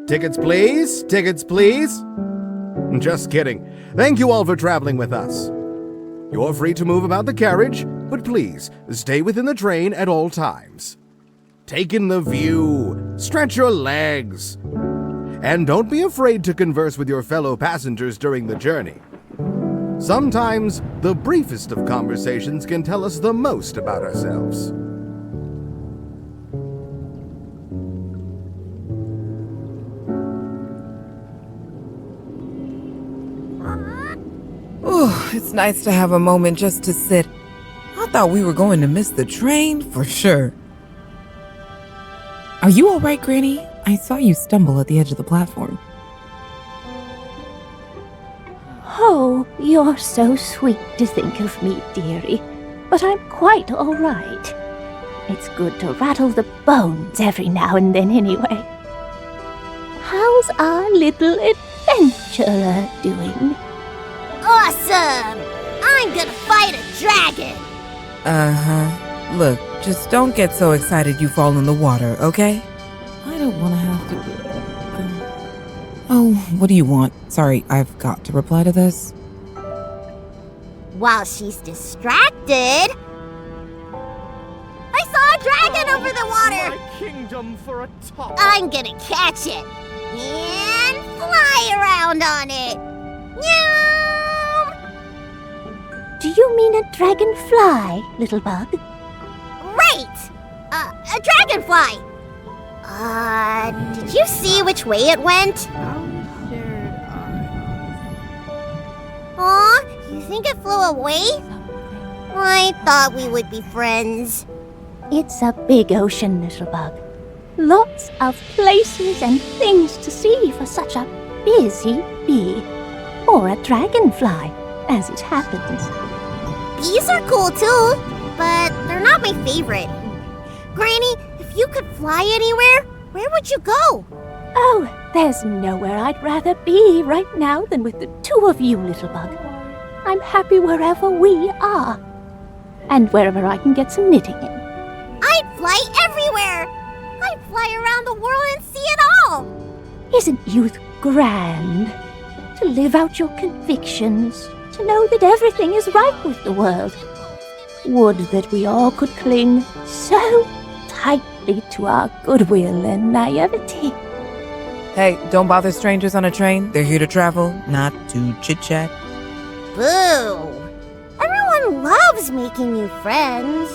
Tickets, please. Tickets, please. Just kidding. Thank you all for traveling with us. You're free to move about the carriage, but please stay within the train at all times. Take in the view, stretch your legs, and don't be afraid to converse with your fellow passengers during the journey. Sometimes the briefest of conversations can tell us the most about ourselves. Oh, it's nice to have a moment just to sit. I thought we were going to miss the train for sure. Are you all right, Granny? I saw you stumble at the edge of the platform. Oh, you're so sweet to think of me, dearie. But I'm quite all right. It's good to rattle the bones every now and then anyway. How's our little adventurer doing? Awesome! I'm gonna fight a dragon! Uh-huh. Look, just don't get so excited you fall in the water, okay? I don't want to have to... Oh, what do you want? Sorry, I've got to reply to this. While she's distracted... I saw a dragon over the water! My kingdom for a top. I'm gonna catch it! And fly around on it! Meow! Do you mean a dragonfly, little bug? Right! A dragonfly! Did you see which way it went? Aw, you think it flew away? I thought we would be friends. It's a big ocean, little bug. Lots of places and things to see for such a busy bee. Or a dragonfly, as it happens. Bees are cool too, but they're not my favorite. Granny, if you could fly anywhere, where would you go? Oh, there's nowhere I'd rather be right now than with the two of you, little bug. I'm happy wherever we are. And wherever I can get some knitting in. I'd fly everywhere! I'd fly around the world and see it all! Isn't youth grand? To live out your convictions, to know that everything is right with the world. Would that we all could cling so tightly to our goodwill and naivety. Hey, don't bother strangers on a train. They're here to travel, not to chit-chat. Boo! Everyone loves making new friends.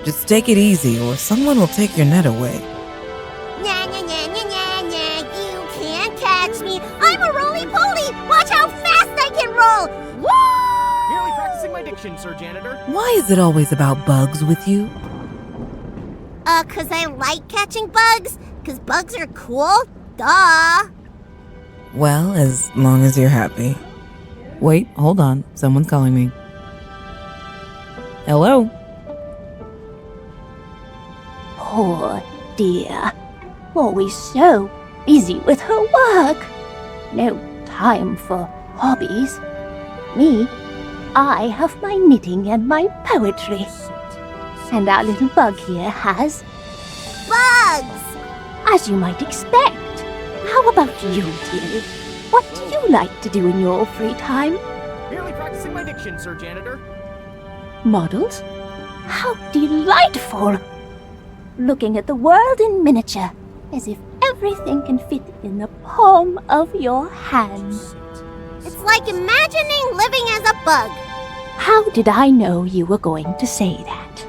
Just take it easy, or someone will take your net away. Nya, nya, nya, nya, nya, nya. You can't catch me. I'm a roly-poly. Watch how fast I can roll. Woo! Merely practicing my diction, Sir Janitor. Why is it always about bugs with you? 'Cause I like catching bugs. 'Cause bugs are cool. Duh. Well, as long as you're happy. Wait, hold on. Someone's calling me. Hello? Poor dear. Always so busy with her work. No time for hobbies. Me, I have my knitting and my poetry. And our little bug here has, Bugs! as you might expect. How about you, dearie? What do you like to do in your free time? Merely practicing my diction, Sir Janitor. Models? How delightful! Looking at the world in miniature, as if everything can fit in the palm of your hand. It's like imagining living as a bug. How did I know you were going to say that?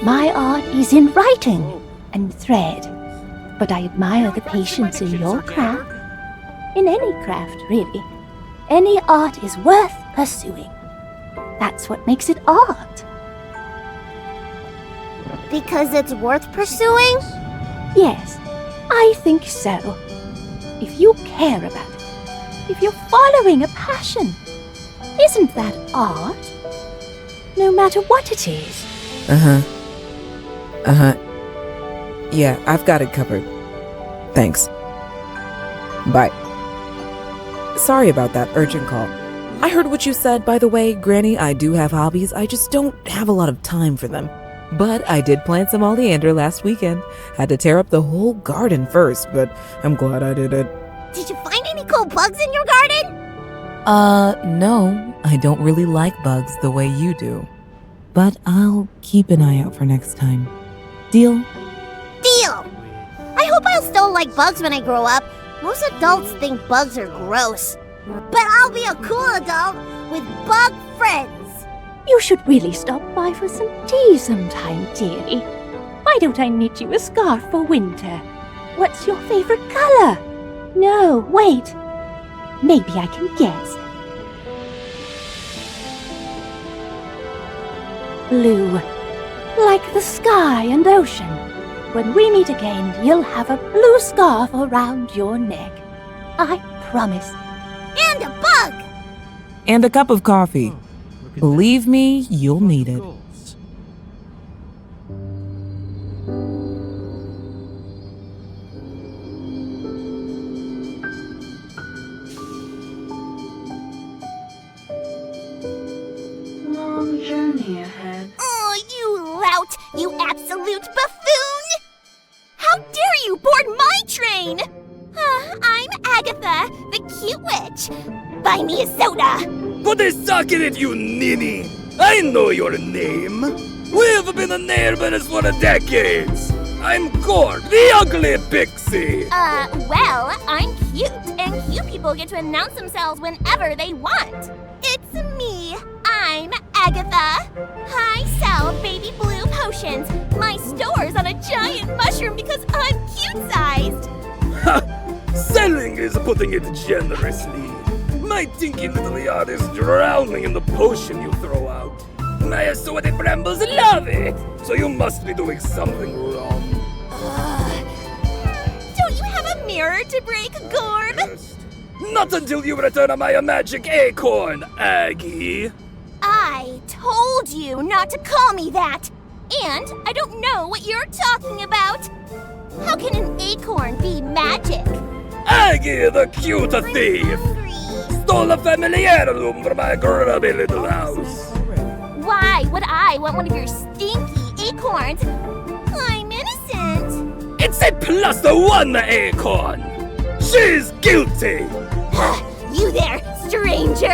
My art is in writing and thread, but I admire the patience in your craft. In any craft, really. Any art is worth pursuing. That's what makes it art. Because it's worth pursuing? Yes, I think so. If you care about it, if you're following a passion, isn't that art? No matter what it is. Yeah, I've got it covered. Thanks. Bye. Sorry about that urgent call. I heard what you said, by the way. Granny, I do have hobbies. I just don't have a lot of time for them. But I did plant some oleander last weekend. Had to tear up the whole garden first, but I'm glad I did it. Did you find any cool bugs in your garden? No. I don't really like bugs the way you do. But I'll keep an eye out for next time. Deal? Deal! I hope I'll still like bugs when I grow up. Most adults think bugs are gross. But I'll be a cool adult with bug friends. You should really stop by for some tea sometime, dearie. Why don't I knit you a scarf for winter? What's your favorite color? No, wait. Maybe I can guess. Blue. Like the sky and ocean. When we meet again, you'll have a blue scarf around your neck. I promise. And a bug! And a cup of coffee. Believe me, you'll need it. Long journey ahead. Oh, you lout! You absolute buffoon! How dare you board my train! I'm Agatha, the cute witch. Buy me a soda! Put a sock in it, you ninny! I know your name! We've been neighbors for decades! I'm Gord, the ugly pixie! Well, I'm cute, and cute people get to announce themselves whenever they want. It's me. I'm Agatha. I sell baby blue potions. My store's on a giant mushroom because I'm cute-sized. Ha! Selling is putting it generously. My dinky little yard is drowning in the potion you throw out. My assorted brambles love it, so you must be doing something wrong. Don't you have a mirror to break, Gorb? Not until you return my magic acorn, Aggie. I told you not to call me that. And I don't know what you're talking about. How can an acorn be magic? Aggie, the cute thief! Stole a family heirloom from my grubby little house. Why would I want one of your stinky acorns? I'm innocent. It's a +1 acorn. She's guilty. You there, stranger.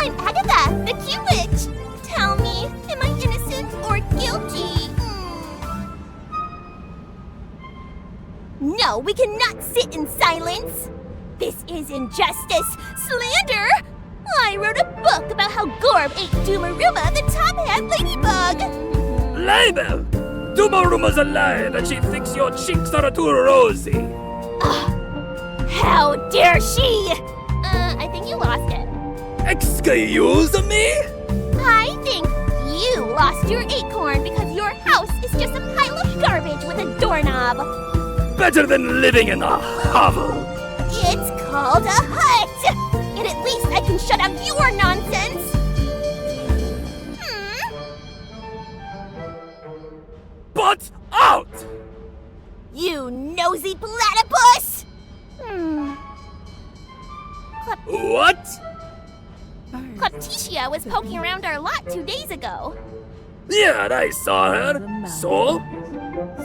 I'm Agatha, the cute witch. Tell me, am I innocent or guilty? No, we cannot sit in silence. This is injustice, slander. I wrote a book about how Gorb ate Doomaruma, the top hat ladybug. Label! Doomaruma's alive and she thinks your cheeks are too rosy. How dare she? I think you lost it. Excuse me? I think you lost your acorn because your house is just a pile of garbage with a doorknob. Better than living in a hovel. It's called a hut! And at least I can shut up your nonsense! Butt out! You nosy platypus! What? Clepticia was poking around our lot 2 days ago. Yeah, I saw her. So?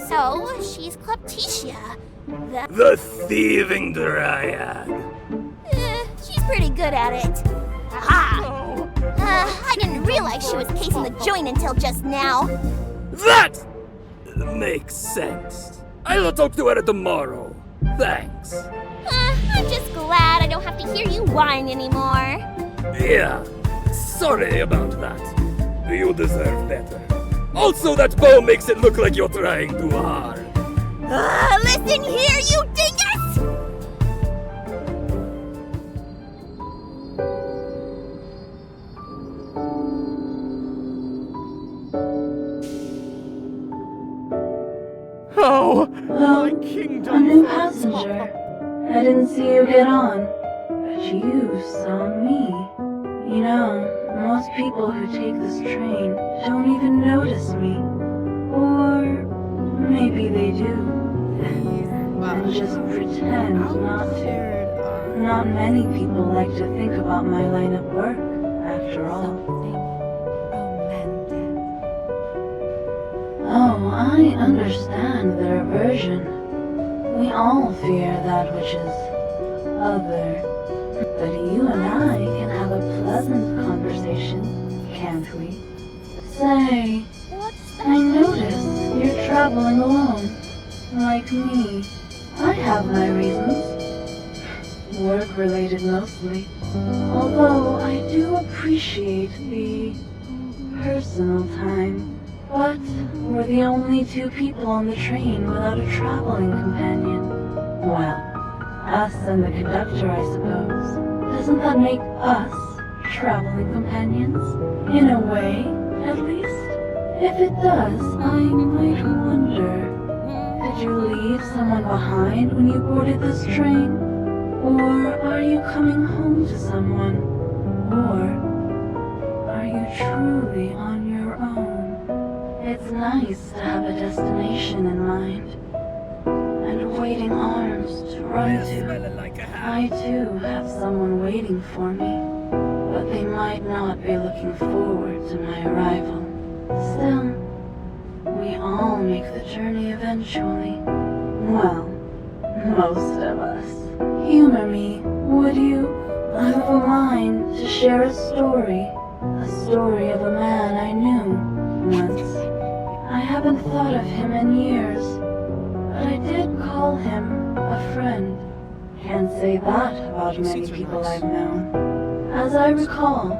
So, she's Clepticia. The thieving dryad. She's pretty good at it. Aha! I didn't realize she was casing the joint until just now. That makes sense. I'll talk to her tomorrow. Thanks. I'm just glad I don't have to hear you whine anymore. Yeah, sorry about that. You deserve better. Also, that bow makes it look like you're trying too hard. Listen here, you dingus! Oh, my kingdom. A new passenger. I didn't see you get on, but you saw me. You know, most people who take this train don't even notice me. Or maybe they do. And just pretend not to. Not many people like to think about my line of work, after all. understand their aversion. We all fear that which is other. But you and I can have a pleasant conversation, can't we? Say, What's I notice you're traveling alone, like me. I have my reasons. Work-related mostly. Although I do appreciate the personal time. But we're the only two people on the train without a traveling companion. Well, us and the conductor, I suppose. Doesn't that make us traveling companions? In a way, at least? If it does, I might wonder, did you leave someone behind when you boarded this train? Or are you coming home to someone? Or are you truly on your own? It's nice to have a destination in mind, and waiting arms to run to. I too have someone waiting for me, but they might not be looking forward to my arrival. Still, we all make the journey eventually. Well, most of us. Humor me, would you? I'm of a mind to share a story of a man I knew once. I haven't thought of him in years, but I did call him a friend. Can't say that about many people I've known. As I recall,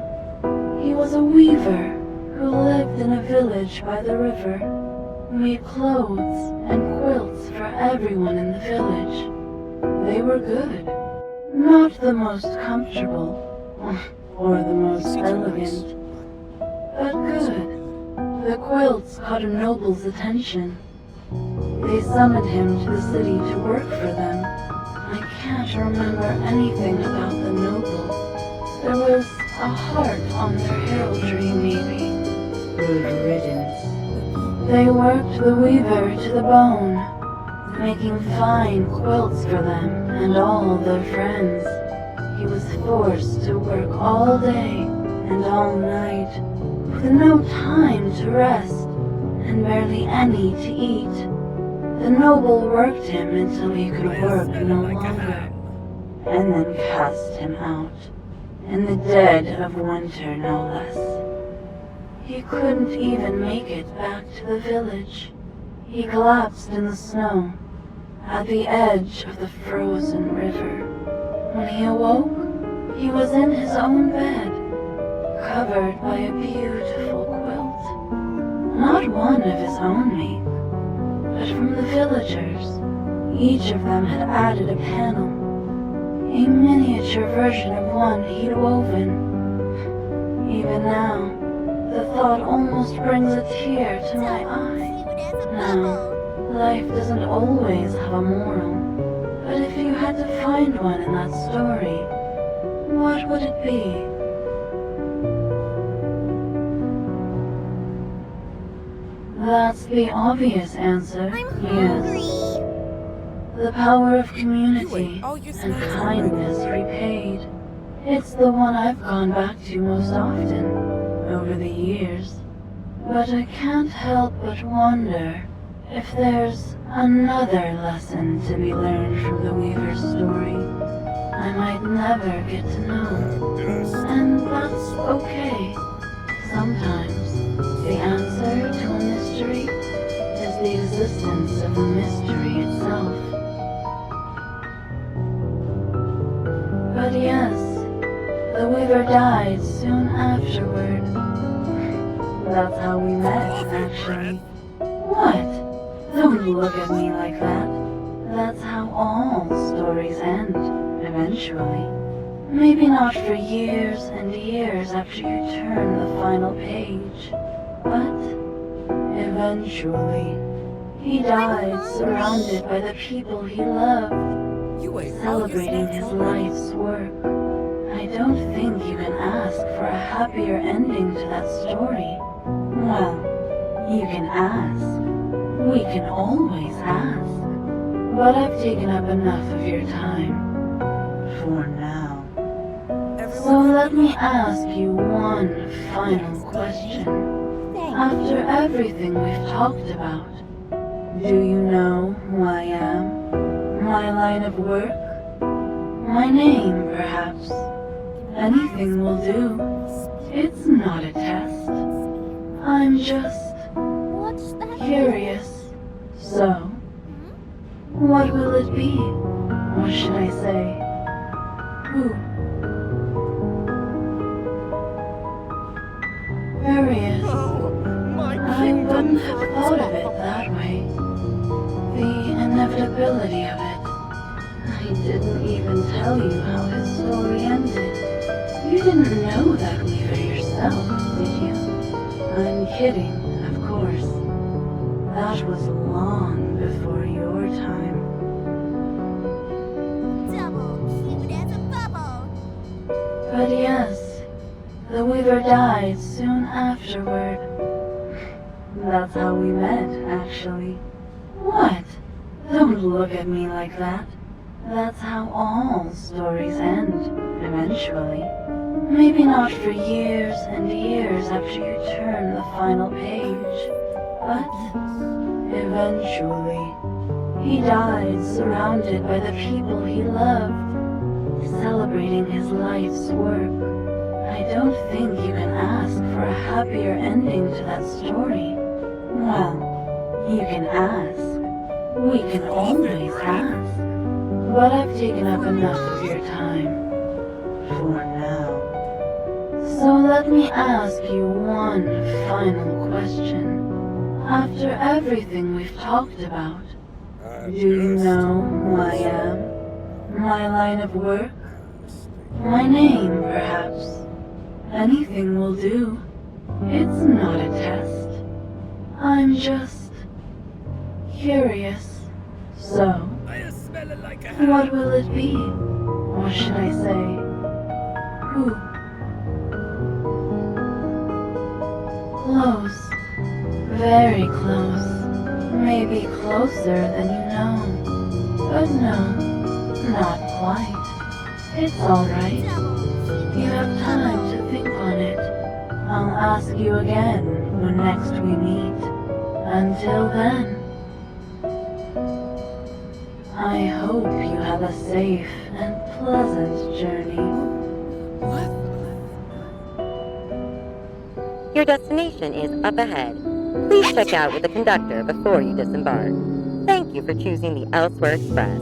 he was a weaver who lived in a village by the river, made clothes and quilts for everyone in the village. They were good. Not the most comfortable, or the most elegant, but good. The quilts caught a noble's attention. They summoned him to the city to work for them. I can't remember anything about the noble. There was a heart on their heraldry, maybe. Good riddance. They worked the weaver to the bone, making fine quilts for them and all their friends. He was forced to work all day and all night, with no time to rest and barely any to eat. The noble worked him until he could work no longer, and then cast him out, in the dead of winter no less. He couldn't even make it back to the village. He collapsed in the snow, at the edge of the frozen river. When he awoke, he was in his own bed, covered by a beautiful quilt. Not one of his own make, but from the villagers. Each of them had added a panel, a miniature version of one he'd woven. Even now, the thought almost brings a tear to my eye. Now, life doesn't always have a moral, but if you had to find one in that story, what would it be? That's the obvious answer, yes. The power of community and kindness repaid. It's the one I've gone back to most often over the years. But I can't help but wonder if there's another lesson to be learned from the Weaver's story I might never get to know. And that's okay. Sometimes the answer to a mystery is the existence of the mystery itself. But yes, the Weaver died soon afterward. That's how we met, actually. What? Don't look at me like that. That's how all stories end, eventually. Maybe not for years and years after you turn the final page, but eventually. He died surrounded by the people he loved, celebrating his life's work. I don't think you can ask for a happier ending to that story. Well, you can ask. We can always ask. But I've taken up enough of your time. For now. So let me ask you one final question. After everything we've talked about, Do you know who I am? My line of work? My name, perhaps. Anything will do. It's not a test. I'm just What's that? curious. So, what will it be? Or should I say, who? Curious. I wouldn't have thought of it that way. The inevitability of it. I didn't even tell you how his story ended. You didn't know that Weaver yourself, did you? I'm kidding, of course. That was long before your time. Double cute as a bubble. But yes, the Weaver died soon afterward. That's how we met, actually. What? Don't look at me like that. That's how all stories end, eventually. Maybe not for years and years after you turn the final page, but eventually. He died surrounded by the people he loved, celebrating his life's work. I don't think you can ask for a happier ending to that story. Well, you can ask. We can always ask. But I've taken up enough of your time. For now. So let me ask you one final question. After everything we've talked about, do you know who I am? My line of work? My name, perhaps? Anything will do. It's not a test. I'm just curious. So, what will it be? Or should I say, who? Close. Very close. Maybe closer than you know. But no, not quite. It's alright. You have time to think on it. I'll ask you again when next we meet. Until then, I hope you have a safe and pleasant journey. Your destination is up ahead. Please check out with the conductor before you disembark. Thank you for choosing the Elsewhere Express.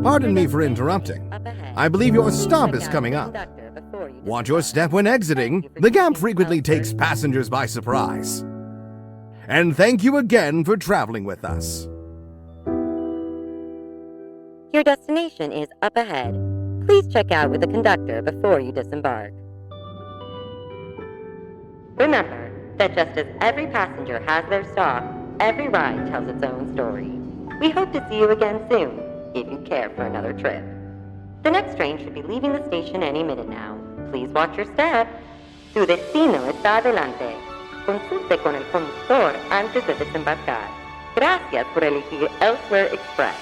Pardon me for interrupting. I believe your stop is coming up. Watch your step when exiting. The gap frequently takes passengers by surprise. And thank you again for traveling with us. Your destination is up ahead. Please check out with the conductor before you disembark. Remember that just as every passenger has their stop, every ride tells its own story. We hope to see you again soon, if you care for another trip. The next train should be leaving the station any minute now. Please watch your step. Tu destino está adelante. Consulte con el conductor antes de desembarcar. Gracias por elegir Elsewhere Express.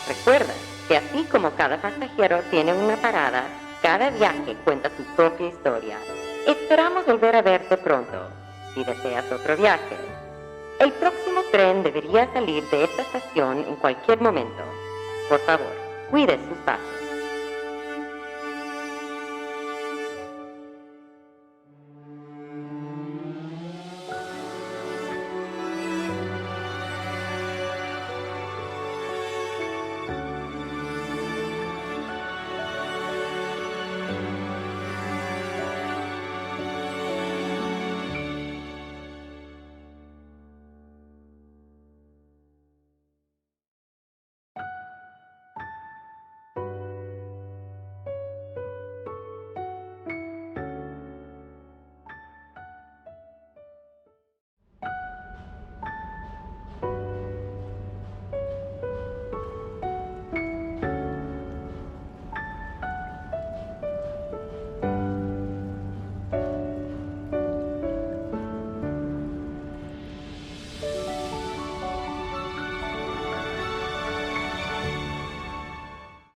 Recuerda que así como cada pasajero tiene una parada, cada viaje cuenta su propia historia. Esperamos volver a verte pronto, si deseas otro viaje. El próximo tren debería salir de esta estación en cualquier momento. Por favor, cuide sus pasos.